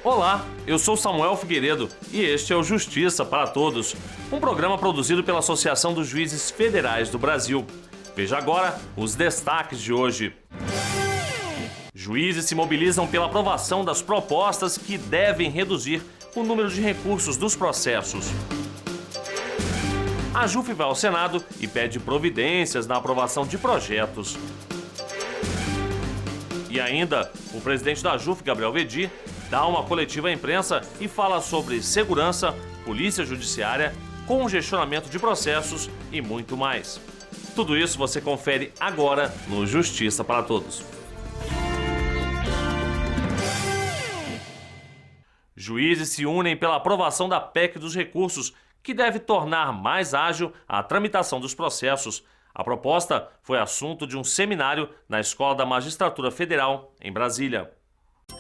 Olá, eu sou Samuel Figueiredo e este é o Justiça para Todos, um programa produzido pela Associação dos Juízes Federais do Brasil. Veja agora os destaques de hoje. Juízes se mobilizam pela aprovação das propostas que devem reduzir o número de recursos dos processos. A JUF vai ao Senado e pede providências na aprovação de projetos. E ainda, o presidente da JUF, Gabriel Veddi, dá uma coletiva à imprensa e fala sobre segurança, polícia judiciária, congestionamento de processos e muito mais. Tudo isso você confere agora no Justiça para Todos. Juízes se unem pela aprovação da PEC dos recursos, que deve tornar mais ágil a tramitação dos processos. A proposta foi assunto de um seminário na Escola da Magistratura Federal, em Brasília.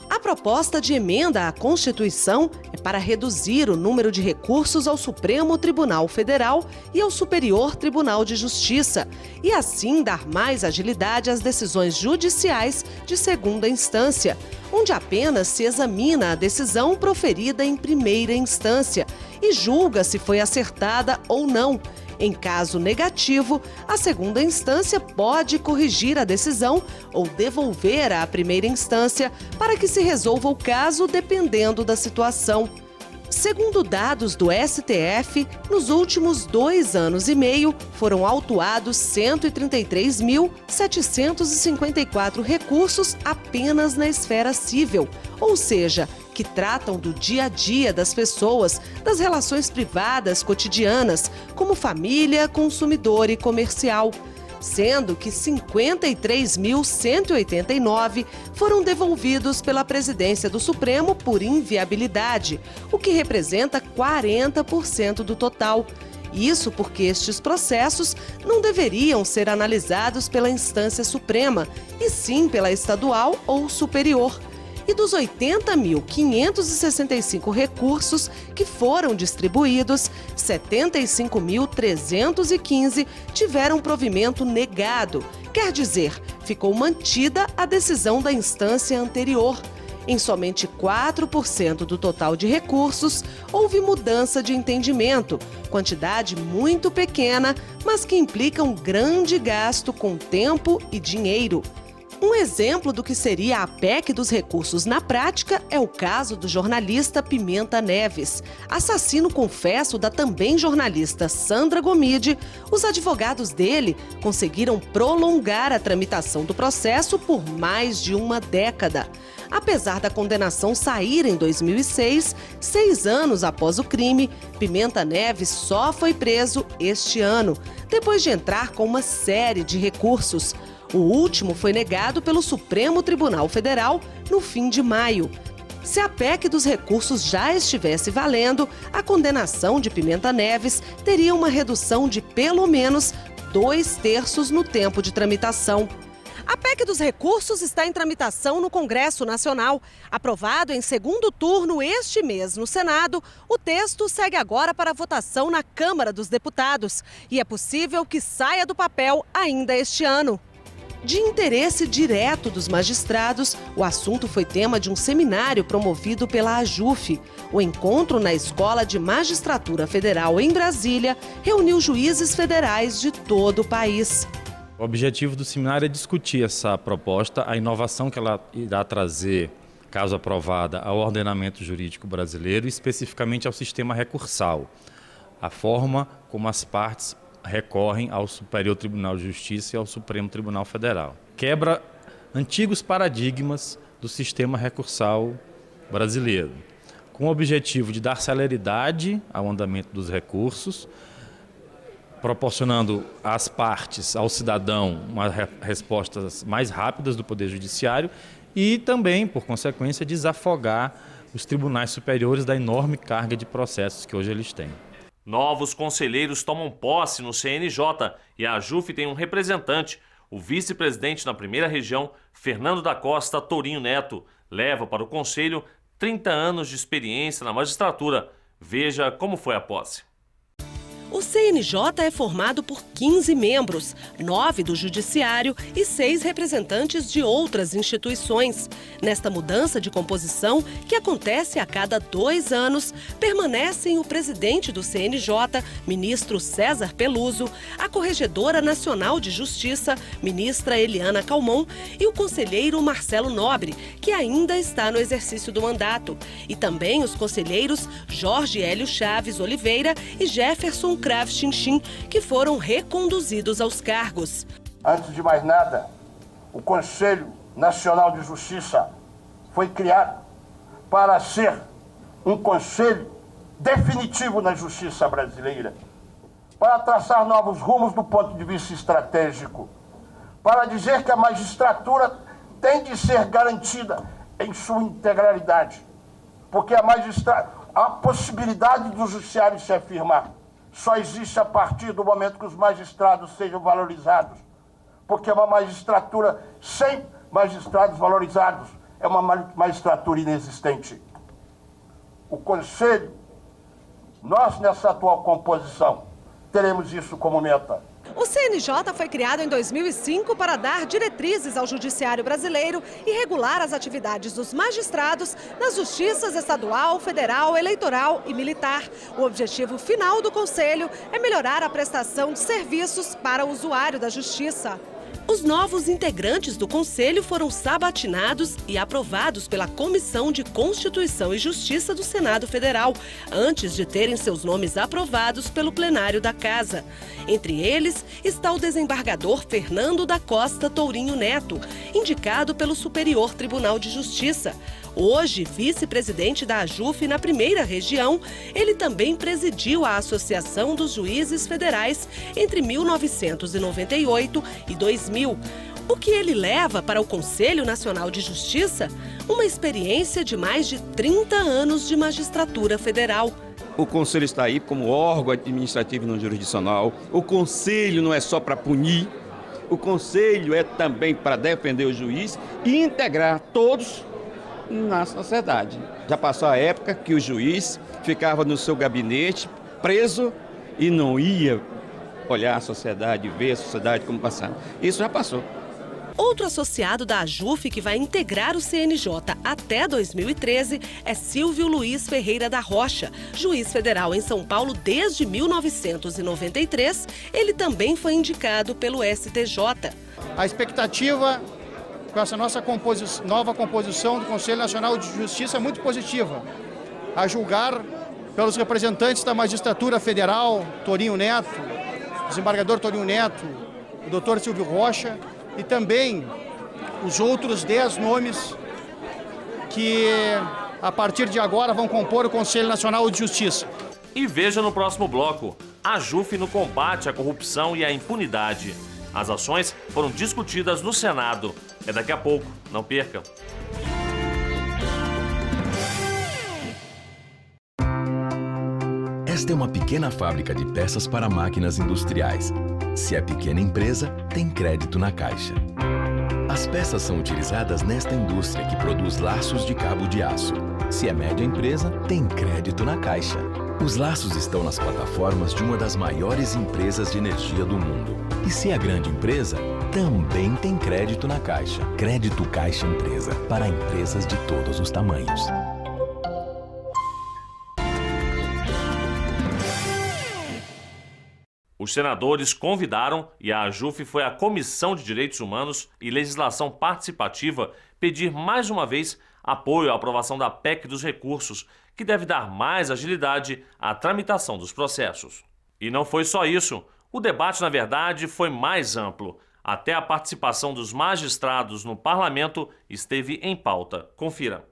A proposta de emenda à Constituição é para reduzir o número de recursos ao Supremo Tribunal Federal e ao Superior Tribunal de Justiça, e assim dar mais agilidade às decisões judiciais de segunda instância, onde apenas se examina a decisão proferida em primeira instância e julga se foi acertada ou não. Em caso negativo, a segunda instância pode corrigir a decisão ou devolver à primeira instância para que se resolva o caso dependendo da situação. Segundo dados do STF, nos últimos 2 anos e meio, foram autuados 133.754 recursos apenas na esfera civil, ou seja, que tratam do dia a dia das pessoas, das relações privadas cotidianas, como família, consumidor e comercial, sendo que 53.189 foram devolvidos pela Presidência do Supremo por inviabilidade, o que representa 40% do total. Isso porque estes processos não deveriam ser analisados pela instância suprema, e sim pela estadual ou superior. E dos 80.565 recursos que foram distribuídos, 75.315 tiveram provimento negado, quer dizer, ficou mantida a decisão da instância anterior. Em somente 4% do total de recursos, houve mudança de entendimento, quantidade muito pequena, mas que implica um grande gasto com tempo e dinheiro. Um exemplo do que seria a PEC dos recursos na prática é o caso do jornalista Pimenta Neves. Assassino confesso da também jornalista Sandra Gomide, os advogados dele conseguiram prolongar a tramitação do processo por mais de uma década. Apesar da condenação sair em 2006, 6 anos após o crime, Pimenta Neves só foi preso este ano, depois de entrar com uma série de recursos. O último foi negado pelo Supremo Tribunal Federal no fim de maio. Se a PEC dos recursos já estivesse valendo, a condenação de Pimenta Neves teria uma redução de pelo menos 2/3 no tempo de tramitação. A PEC dos recursos está em tramitação no Congresso Nacional. Aprovado em segundo turno este mês no Senado, o texto segue agora para votação na Câmara dos Deputados e é possível que saia do papel ainda este ano. De interesse direto dos magistrados, o assunto foi tema de um seminário promovido pela AJUF. O encontro na Escola de Magistratura Federal em Brasília reuniu juízes federais de todo o país. O objetivo do seminário é discutir essa proposta, a inovação que ela irá trazer, caso aprovada, ao ordenamento jurídico brasileiro, especificamente ao sistema recursal, a forma como as partes recorrem ao Superior Tribunal de Justiça e ao Supremo Tribunal Federal. Quebra antigos paradigmas do sistema recursal brasileiro, com o objetivo de dar celeridade ao andamento dos recursos, proporcionando às partes, ao cidadão, respostas mais rápidas do Poder Judiciário e também, por consequência, desafogar os tribunais superiores da enorme carga de processos que hoje eles têm. Novos conselheiros tomam posse no CNJ e a AJUF tem um representante. O vice-presidente na primeira região, Fernando da Costa Tourinho Neto, leva para o conselho 30 anos de experiência na magistratura. Veja como foi a posse. O CNJ é formado por 15 membros, 9 do Judiciário e 6 representantes de outras instituições. Nesta mudança de composição, que acontece a cada 2 anos, permanecem o presidente do CNJ, ministro César Peluso, a Corregedora Nacional de Justiça, ministra Eliana Calmon, e o conselheiro Marcelo Nobre, que ainda está no exercício do mandato. E também os conselheiros Jorge Hélio Chaves Oliveira e Jefferson Crave Chinchim, que foram reconduzidos aos cargos. Antes de mais nada, o Conselho Nacional de Justiça foi criado para ser um conselho definitivo na justiça brasileira, para traçar novos rumos do ponto de vista estratégico, para dizer que a magistratura tem de ser garantida em sua integralidade, porque a possibilidade do judiciário se afirmar só existe a partir do momento que os magistrados sejam valorizados, porque uma magistratura sem magistrados valorizados é uma magistratura inexistente. O Conselho, nós nessa atual composição, teremos isso como meta. O CNJ foi criado em 2005 para dar diretrizes ao judiciário brasileiro e regular as atividades dos magistrados nas justiças estadual, federal, eleitoral e militar. O objetivo final do Conselho é melhorar a prestação de serviços para o usuário da justiça. Os novos integrantes do Conselho foram sabatinados e aprovados pela Comissão de Constituição e Justiça do Senado Federal, antes de terem seus nomes aprovados pelo plenário da Casa. Entre eles está o desembargador Fernando da Costa Tourinho Neto, indicado pelo Superior Tribunal de Justiça. Hoje, vice-presidente da AJUF na primeira região, ele também presidiu a Associação dos Juízes Federais entre 1998 e 2000. O que ele leva para o Conselho Nacional de Justiça? Uma experiência de mais de 30 anos de magistratura federal. O Conselho está aí como órgão administrativo e não jurisdicional. O Conselho não é só para punir, o Conselho é também para defender o juiz e integrar todos na sociedade. Já passou a época que o juiz ficava no seu gabinete, preso, e não ia olhar a sociedade, ver a sociedade como passava. Isso já passou. Outro associado da AJUF que vai integrar o CNJ até 2013 é Silvio Luiz Ferreira da Rocha, juiz federal em São Paulo desde 1993. Ele também foi indicado pelo STJ. A expectativa com essa nossa nova composição do Conselho Nacional de Justiça é muito positiva. A julgar pelos representantes da magistratura federal, Tourinho Neto, desembargador Tourinho Neto, o doutor Silvio Rocha, e também os outros 10 nomes que, a partir de agora, vão compor o Conselho Nacional de Justiça. E veja no próximo bloco, a AJUF no combate à corrupção e à impunidade. As ações foram discutidas no Senado. É daqui a pouco, não perca. Esta é uma pequena fábrica de peças para máquinas industriais. Se é pequena empresa, tem crédito na Caixa. As peças são utilizadas nesta indústria que produz laços de cabo de aço. Se é média empresa, tem crédito na Caixa. Os laços estão nas plataformas de uma das maiores empresas de energia do mundo. E se é grande empresa, também tem crédito na Caixa. Crédito Caixa Empresa, para empresas de todos os tamanhos. Os senadores convidaram e a AJUF foi à Comissão de Direitos Humanos e Legislação Participativa pedir mais uma vez apoio à aprovação da PEC dos recursos, que deve dar mais agilidade à tramitação dos processos. E não foi só isso. O debate, na verdade, foi mais amplo. Até a participação dos magistrados no parlamento esteve em pauta. Confira.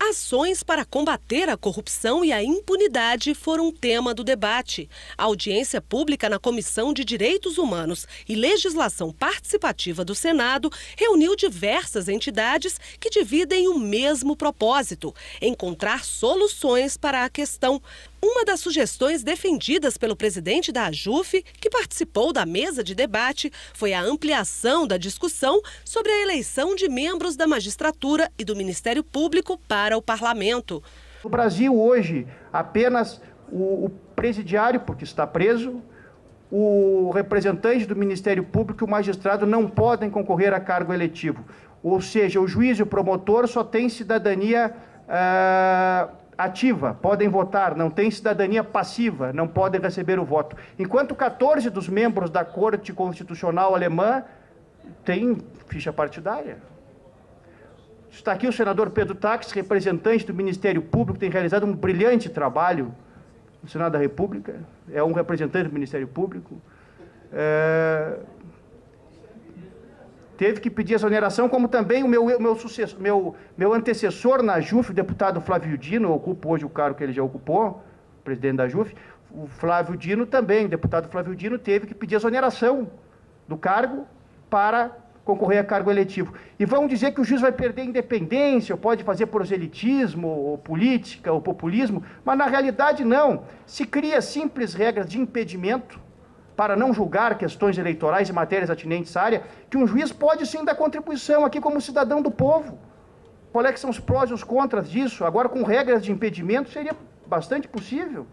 Ações para combater a corrupção e a impunidade foram tema do debate. A audiência pública na Comissão de Direitos Humanos e Legislação Participativa do Senado reuniu diversas entidades que dividem o mesmo propósito: encontrar soluções para a questão. Uma das sugestões defendidas pelo presidente da AJUF, que participou da mesa de debate, foi a ampliação da discussão sobre a eleição de membros da magistratura e do Ministério Público para o parlamento. No Brasil, hoje, apenas o presidiário, porque está preso, o representante do Ministério Público e o magistrado não podem concorrer a cargo eletivo. Ou seja, o juiz e o promotor só têm cidadania ativa, podem votar, não têm cidadania passiva, não podem receber o voto. Enquanto 14 dos membros da Corte Constitucional Alemã têm ficha partidária. Está aqui o senador Pedro Tax, representante do Ministério Público, tem realizado um brilhante trabalho no Senado da República, é um representante do Ministério Público. Teve que pedir exoneração, como também o meu antecessor na JUF, o deputado Flávio Dino, ocupa hoje o cargo que ele já ocupou, presidente da JUF, o Flávio Dino também, o deputado Flávio Dino, teve que pedir exoneração do cargo para concorrer a cargo eletivo. E vão dizer que o juiz vai perder a independência, ou pode fazer proselitismo, ou política, ou populismo, mas na realidade não. Se cria simples regras de impedimento para não julgar questões eleitorais e matérias atinentes à área, que um juiz pode sim dar contribuição aqui como cidadão do povo. Qual é que são os prós e os contras disso? Agora, com regras de impedimento, seria bastante possível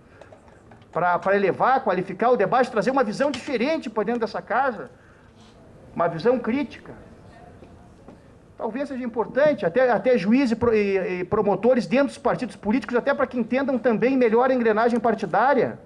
para elevar, qualificar o debate, trazer uma visão diferente para dentro dessa casa, uma visão crítica. Talvez seja importante, até juízes e promotores dentro dos partidos políticos, até para que entendam também melhor a engrenagem partidária.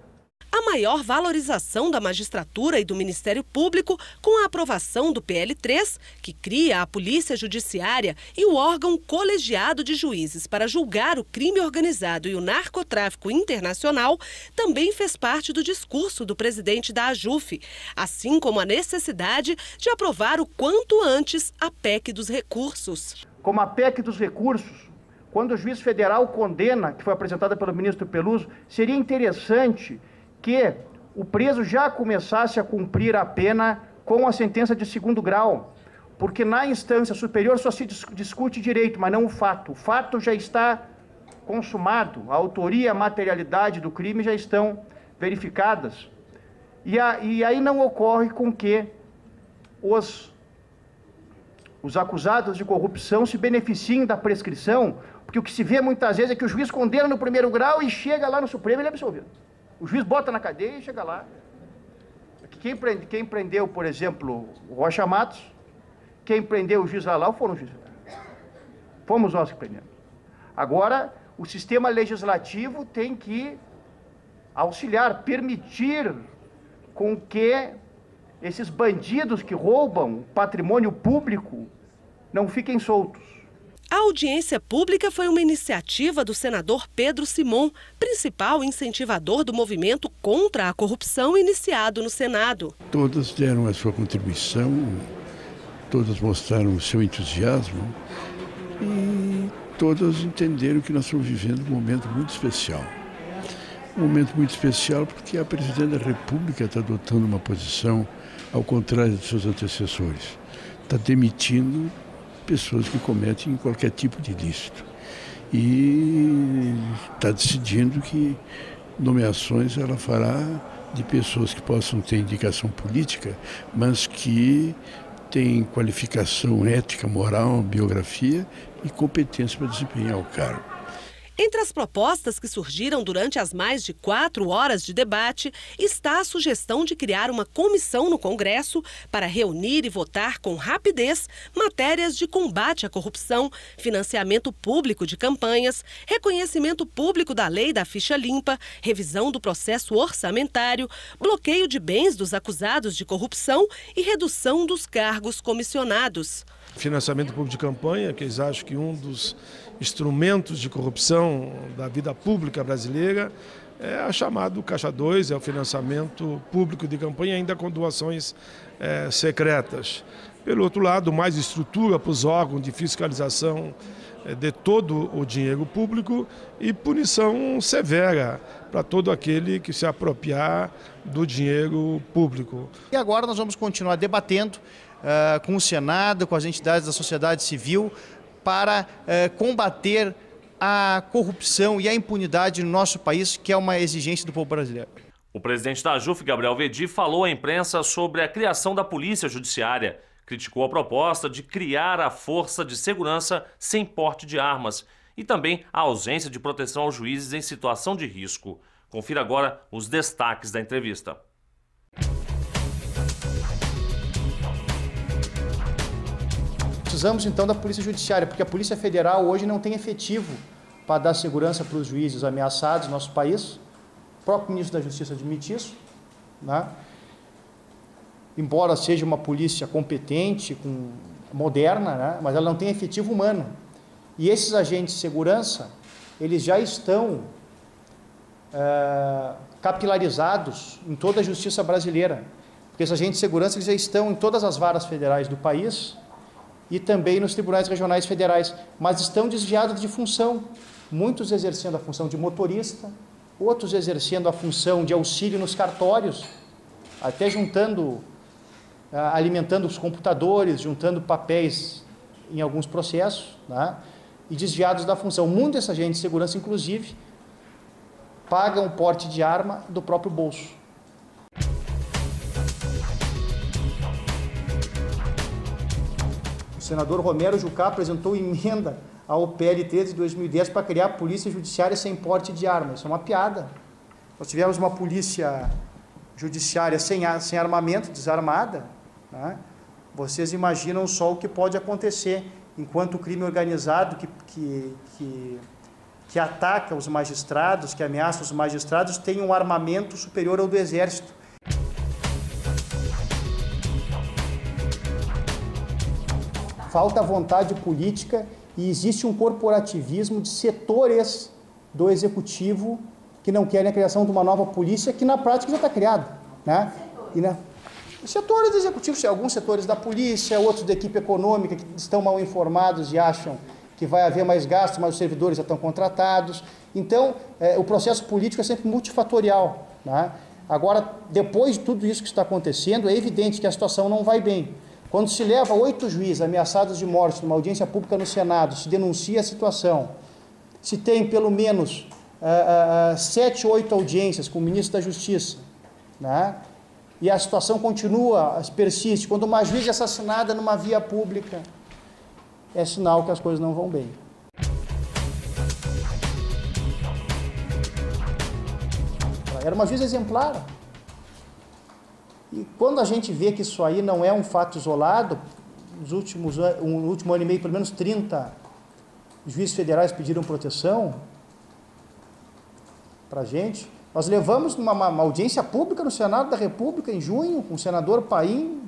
A maior valorização da magistratura e do Ministério Público com a aprovação do PL3, que cria a Polícia Judiciária e o órgão colegiado de juízes para julgar o crime organizado e o narcotráfico internacional, também fez parte do discurso do presidente da AJUF, assim como a necessidade de aprovar o quanto antes a PEC dos recursos. Como a PEC dos recursos, quando o juiz federal condena, que foi apresentada pelo ministro Peluso, seria interessante que o preso já começasse a cumprir a pena com a sentença de 2º grau, porque na instância superior só se discute direito, mas não o fato. O fato já está consumado, a autoria e a materialidade do crime já estão verificadas. E aí não ocorre com que os acusados de corrupção se beneficiem da prescrição, porque o que se vê muitas vezes é que o juiz condena no 1º grau e chega lá no Supremo e ele é absolvido. O juiz bota na cadeia e chega lá. Quem prendeu, por exemplo, o Rocha Matos, quem prendeu o juiz lá foram os juízes. Fomos nós que prendemos. Agora, o sistema legislativo tem que auxiliar, permitir com que esses bandidos que roubam patrimônio público não fiquem soltos. A audiência pública foi uma iniciativa do senador Pedro Simon, principal incentivador do movimento contra a corrupção iniciado no Senado. Todas deram a sua contribuição, todas mostraram o seu entusiasmo e todas entenderam que nós estamos vivendo um momento muito especial. Um momento muito especial porque a presidente da República está adotando uma posição ao contrário de seus antecessores. Está demitindo pessoas que cometem qualquer tipo de ilícito. E está decidindo que nomeações ela fará de pessoas que possam ter indicação política, mas que têm qualificação ética, moral, biografia e competência para desempenhar o cargo. Entre as propostas que surgiram durante as mais de 4 horas de debate está a sugestão de criar uma comissão no Congresso para reunir e votar com rapidez matérias de combate à corrupção, financiamento público de campanhas, reconhecimento público da lei da ficha limpa, revisão do processo orçamentário, bloqueio de bens dos acusados de corrupção e redução dos cargos comissionados. Financiamento público de campanha, que eles acham que um dos instrumentos de corrupção da vida pública brasileira é a chamada Caixa 2, é o financiamento público de campanha, ainda com doações secretas. Pelo outro lado, mais estrutura para os órgãos de fiscalização de todo o dinheiro público e punição severa para todo aquele que se apropriar do dinheiro público. E agora nós vamos continuar debatendo com o Senado, com as entidades da sociedade civil, para combater a corrupção e a impunidade no nosso país, que é uma exigência do povo brasileiro. O presidente da AJUF, Gabriel Veddi, falou à imprensa sobre a criação da Polícia Judiciária. Criticou a proposta de criar a Força de Segurança sem porte de armas e também a ausência de proteção aos juízes em situação de risco. Confira agora os destaques da entrevista. Precisamos então da Polícia Judiciária, porque a Polícia Federal hoje não tem efetivo para dar segurança para os juízes ameaçados no nosso país. O próprio ministro da Justiça admite isso, né? Embora seja uma polícia competente, moderna, né? Mas ela não tem efetivo humano. E esses agentes de segurança, eles já estão capilarizados em toda a justiça brasileira, porque esses agentes de segurança eles já estão em todas as varas federais do país e também nos tribunais regionais federais, mas estão desviados de função, muitos exercendo a função de motorista, outros exercendo a função de auxílio nos cartórios, até alimentando os computadores, juntando papéis em alguns processos, né? E desviados da função. Muitos desses agentes de segurança, inclusive, pagam o porte de arma do próprio bolso. O senador Romero Jucá apresentou emenda ao PL 13 de 2010 para criar a Polícia Judiciária sem porte de arma. Isso é uma piada. Nós tivemos uma polícia judiciária sem armamento, desarmada, né? Vocês imaginam só o que pode acontecer enquanto o crime organizado que ataca os magistrados, que ameaça os magistrados, tem um armamento superior ao do Exército. Falta vontade política e existe um corporativismo de setores do Executivo que não querem a criação de uma nova polícia, que na prática já está criada, né? Os setores do Executivo, alguns setores da polícia, outros da equipe econômica que estão mal informados e acham que vai haver mais gastos, mas os servidores já estão contratados. Então, o processo político é sempre multifatorial, né? Agora, depois de tudo isso que está acontecendo, é evidente que a situação não vai bem. Quando se leva 8 juízes ameaçados de morte numa audiência pública no Senado, se denuncia a situação, se tem pelo menos 7, 8 audiências com o ministro da Justiça, né? E a situação continua, persiste. Quando uma juíza é assassinada numa via pública, é sinal que as coisas não vão bem. Era uma juíza exemplar. E quando a gente vê que isso aí não é um fato isolado, no último ano e meio, pelo menos 30 juízes federais pediram proteção para a gente. Nós levamos uma audiência pública no Senado da República em junho, com o senador Paim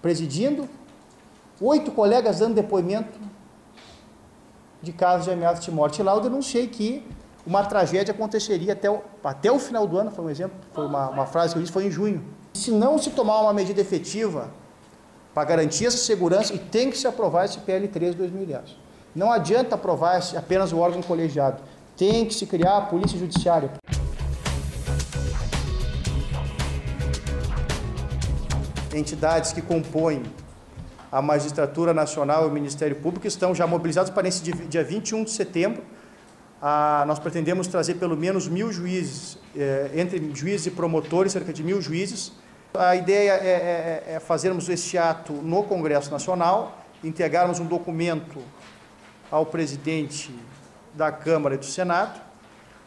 presidindo, 8 colegas dando depoimento de casos de ameaça de morte. E lá eu denunciei que uma tragédia aconteceria até o final do ano, foi um exemplo, foi uma frase que eu disse, foi em junho. Se não se tomar uma medida efetiva para garantir essa segurança, e tem que se aprovar esse PL 13 de 2010. Não adianta aprovar apenas o órgão colegiado, tem que se criar a Polícia Judiciária. Entidades que compõem a Magistratura Nacional e o Ministério Público estão já mobilizados para esse dia 21 de setembro. Nós pretendemos trazer pelo menos 1.000 juízes, entre juízes e promotores, cerca de 1.000 juízes. A ideia é fazermos este ato no Congresso Nacional, entregarmos um documento ao presidente da Câmara e do Senado.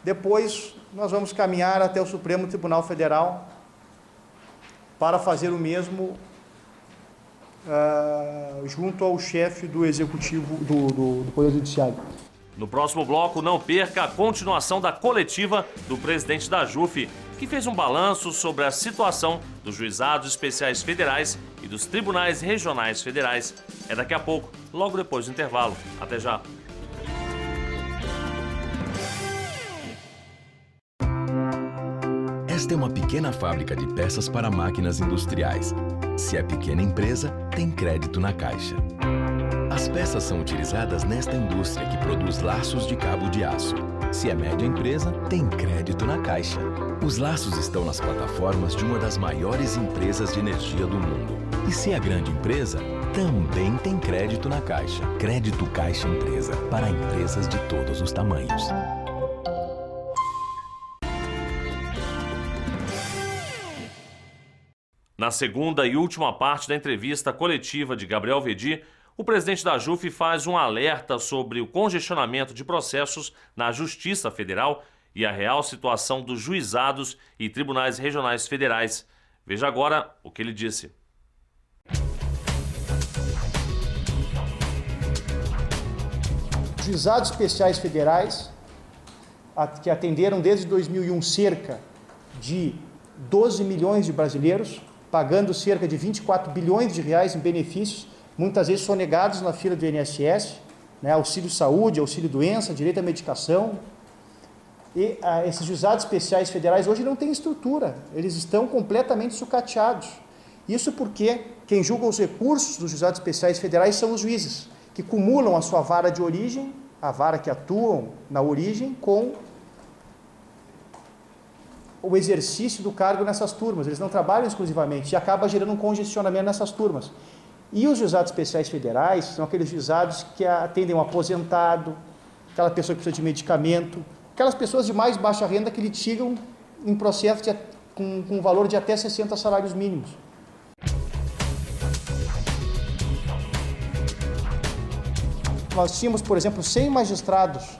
Depois, nós vamos caminhar até o Supremo Tribunal Federal para fazer o mesmo junto ao chefe do Executivo do Poder Judiciário. No próximo bloco, não perca a continuação da coletiva do presidente da JUF, que fez um balanço sobre a situação dos juizados especiais federais e dos tribunais regionais federais. É daqui a pouco, logo depois do intervalo. Até já! Esta é uma pequena fábrica de peças para máquinas industriais. Se é pequena empresa, tem crédito na Caixa. As peças são utilizadas nesta indústria que produz laços de cabo de aço. Se é média empresa, tem crédito na Caixa. Os laços estão nas plataformas de uma das maiores empresas de energia do mundo. E se é grande empresa, também tem crédito na Caixa. Crédito Caixa Empresa, para empresas de todos os tamanhos. Na segunda e última parte da entrevista coletiva de Gabriel Veddi, o presidente da JUF faz um alerta sobre o congestionamento de processos na Justiça Federal e a real situação dos juizados e tribunais regionais federais. Veja agora o que ele disse. Juizados especiais federais, que atenderam desde 2001 cerca de 12 milhões de brasileiros, pagando cerca de 24 bilhões de reais em benefícios, muitas vezes sonegados na fila do INSS, né, auxílio saúde, auxílio doença, direito à medicação. E esses juizados especiais federais hoje não têm estrutura, eles estão completamente sucateados. Isso porque quem julga os recursos dos juizados especiais federais são os juízes, que cumulam a sua vara de origem, a vara que atuam na origem, com o exercício do cargo nessas turmas. Eles não trabalham exclusivamente e acaba gerando um congestionamento nessas turmas. E os juizados especiais federais são aqueles juizados que atendem um aposentado, aquela pessoa que precisa de medicamento, aquelas pessoas de mais baixa renda que litigam em processo com um valor de até 60 salários mínimos. Nós tínhamos, por exemplo, 100 magistrados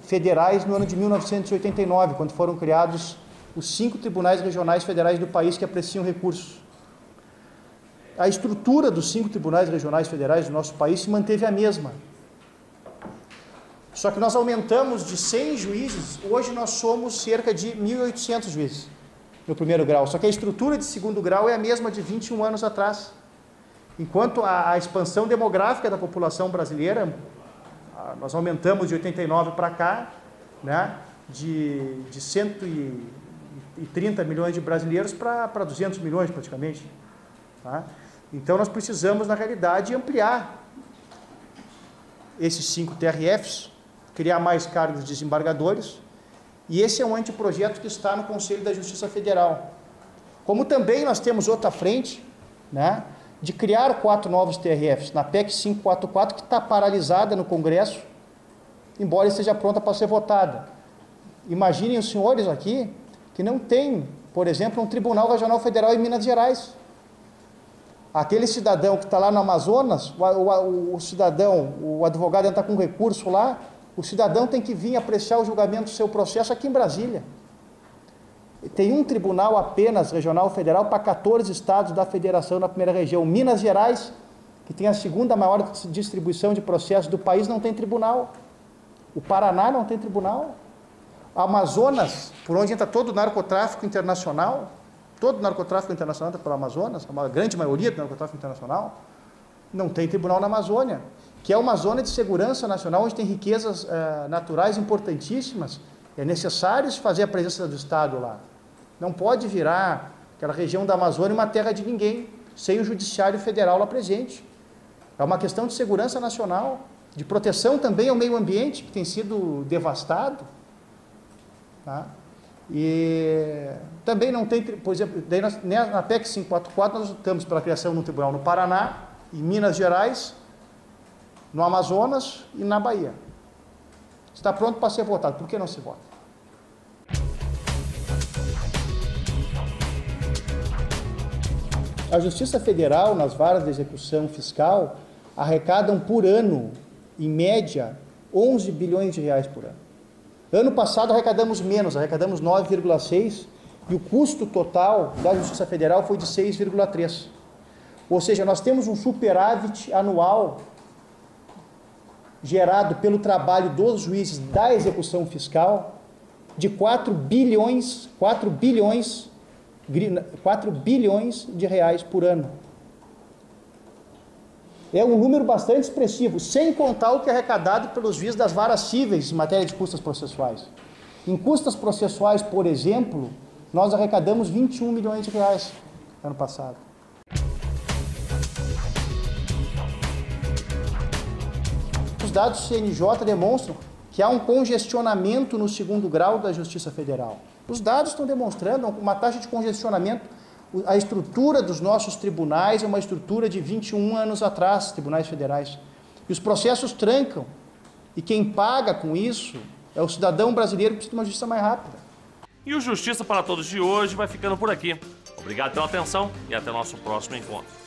federais no ano de 1989, quando foram criados os 5 tribunais regionais federais do país que apreciam recursos. A estrutura dos 5 tribunais regionais federais do nosso país se manteve a mesma. Só que nós aumentamos de 100 juízes, hoje nós somos cerca de 1.800 juízes no primeiro grau. Só que a estrutura de segundo grau é a mesma de 21 anos atrás. Enquanto a expansão demográfica da população brasileira, nós aumentamos de 89 para cá, né, de 130 milhões de brasileiros para 200 milhões praticamente. Tá? Então nós precisamos, na realidade, ampliar esses 5 TRFs, criar mais cargos de desembargadores, e esse é um anteprojeto que está no Conselho da Justiça Federal. Como também nós temos outra frente, né, de criar 4 novos TRFs, na PEC 544, que está paralisada no Congresso, embora esteja pronta para ser votada. Imaginem os senhores aqui que não tem, por exemplo, um Tribunal Regional Federal em Minas Gerais. Aquele cidadão que está lá no Amazonas, o advogado entra com recurso lá, o cidadão tem que vir apreciar o julgamento do seu processo aqui em Brasília. Tem um tribunal apenas regional federal para 14 estados da federação na primeira região. Minas Gerais, que tem a segunda maior distribuição de processos do país, não tem tribunal. O Paraná não tem tribunal. O Amazonas, por onde entra todo o narcotráfico internacional, todo o narcotráfico internacional entra pelo Amazonas, a grande maioria do narcotráfico internacional, não tem tribunal na Amazônia, que é uma zona de segurança nacional, onde tem riquezas naturais importantíssimas. É necessário fazer a presença do Estado lá. Não pode virar aquela região da Amazônia uma terra de ninguém, sem o Judiciário Federal lá presente. É uma questão de segurança nacional, de proteção também ao meio ambiente, que tem sido devastado. Tá? E também não tem, por exemplo, na PEC 544 nós lutamos pela criação de um tribunal no Paraná, em Minas Gerais, no Amazonas e na Bahia. Está pronto para ser votado. Por que não se vota? A Justiça Federal, nas varas de execução fiscal, arrecadam por ano, em média, 11 bilhões de reais por ano. Ano passado arrecadamos menos, arrecadamos 9,6, e o custo total da Justiça Federal foi de 6,3. Ou seja, nós temos um superávit anual gerado pelo trabalho dos juízes da execução fiscal de 4 bilhões de reais por ano. É um número bastante expressivo, sem contar o que é arrecadado pelos juízes das varas cíveis em matéria de custas processuais. Em custas processuais, por exemplo, nós arrecadamos 21 milhões de reais ano passado. Os dados do CNJ demonstram que há um congestionamento no segundo grau da Justiça Federal. Os dados estão demonstrando uma taxa de congestionamento. A estrutura dos nossos tribunais é uma estrutura de 21 anos atrás, tribunais federais. E os processos trancam. E quem paga com isso é o cidadão brasileiro que precisa de uma justiça mais rápida. E o Justiça para Todos de hoje vai ficando por aqui. Obrigado pela atenção e até o nosso próximo encontro.